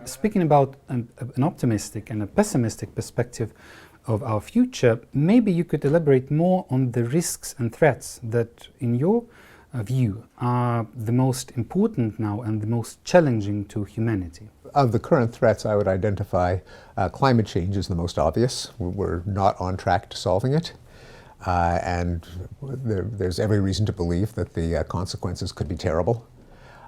Speaking about an optimistic and a pessimistic perspective of our future, maybe you could elaborate more on the risks and threats that, in your view, are the most important now and the most challenging to humanity. Of the current threats, I would identify climate change as the most obvious. We're not on track to solving it. And there's every reason to believe that the consequences could be terrible.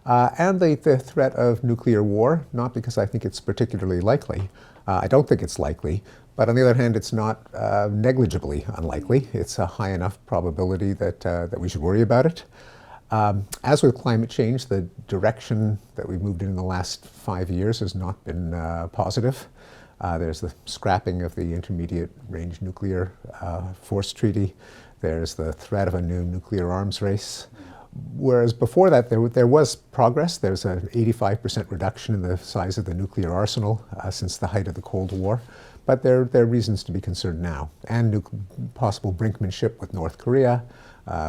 And the threat of nuclear war, not because I think it's particularly likely. I don't think it's likely, but on the other hand, it's not negligibly unlikely. It's a high enough probability that we should worry about it. As with climate change, the direction that we've moved in the last 5 years has not been positive. There's the scrapping of the Intermediate Range Nuclear Force Treaty. There's the threat of a new nuclear arms race. Whereas before that, there was progress. There's an 85% reduction in the size of the nuclear arsenal since the height of the Cold War. But there are reasons to be concerned now, and possible brinkmanship with North Korea,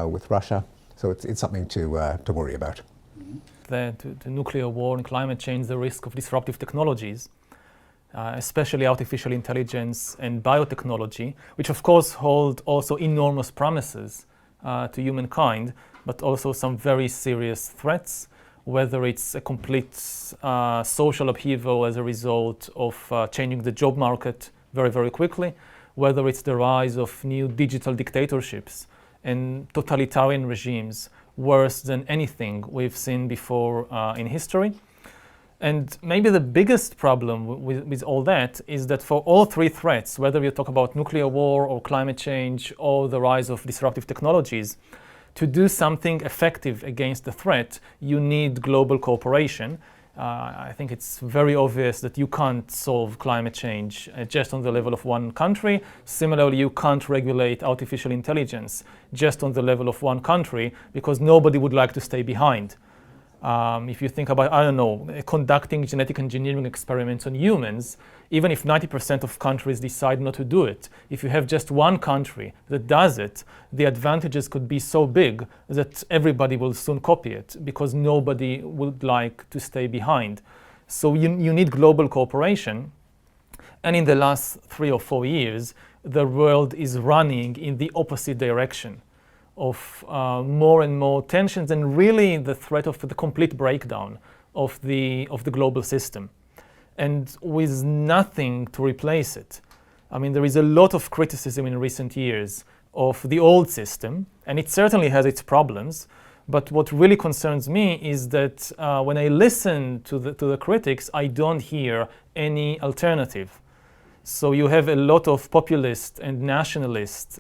with Russia. So it's something to worry about. The nuclear war and climate change, the risk of disruptive technologies, especially artificial intelligence and biotechnology, which of course hold also enormous promises to humankind, but also some very serious threats, whether it's a complete social upheaval as a result of changing the job market very, very quickly, whether it's the rise of new digital dictatorships and totalitarian regimes worse than anything we've seen before in history. And maybe the biggest problem with all that is that for all three threats, whether you talk about nuclear war or climate change or the rise of disruptive technologies, to do something effective against the threat, you need global cooperation. I think it's very obvious that you can't solve climate change just on the level of one country. Similarly, you can't regulate artificial intelligence just on the level of one country because nobody would like to stay behind. If you think about, I don't know, conducting genetic engineering experiments on humans, even if 90% of countries decide not to do it, if you have just one country that does it, the advantages could be so big that everybody will soon copy it because nobody would like to stay behind. So you need global cooperation. And in the last 3 or 4 years, the world is running in the opposite direction of more and more tensions and really the threat of the complete breakdown of the global system, and with nothing to replace it. I mean, there is a lot of criticism in recent years of the old system, and it certainly has its problems, but what really concerns me is that when I listen to the critics, I don't hear any alternative. So you have a lot of populist and nationalist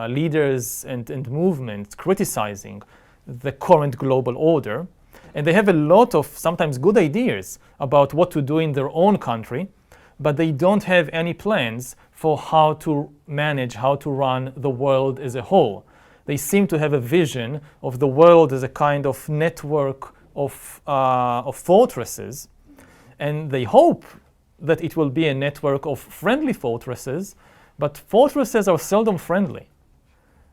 leaders and movements criticizing the current global order. And they have a lot of sometimes good ideas about what to do in their own country, but they don't have any plans for how to manage, how to run the world as a whole. They seem to have a vision of the world as a kind of network of fortresses, and they hope that it will be a network of friendly fortresses, but fortresses are seldom friendly.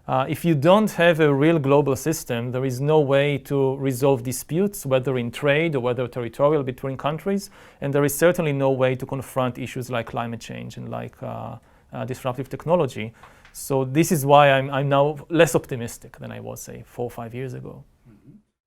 If you don't have a real global system, there is no way to resolve disputes, whether in trade or whether territorial between countries, and there is certainly no way to confront issues like climate change and like disruptive technology. So this is why I'm now less optimistic than I was, say, 4 or 5 years ago.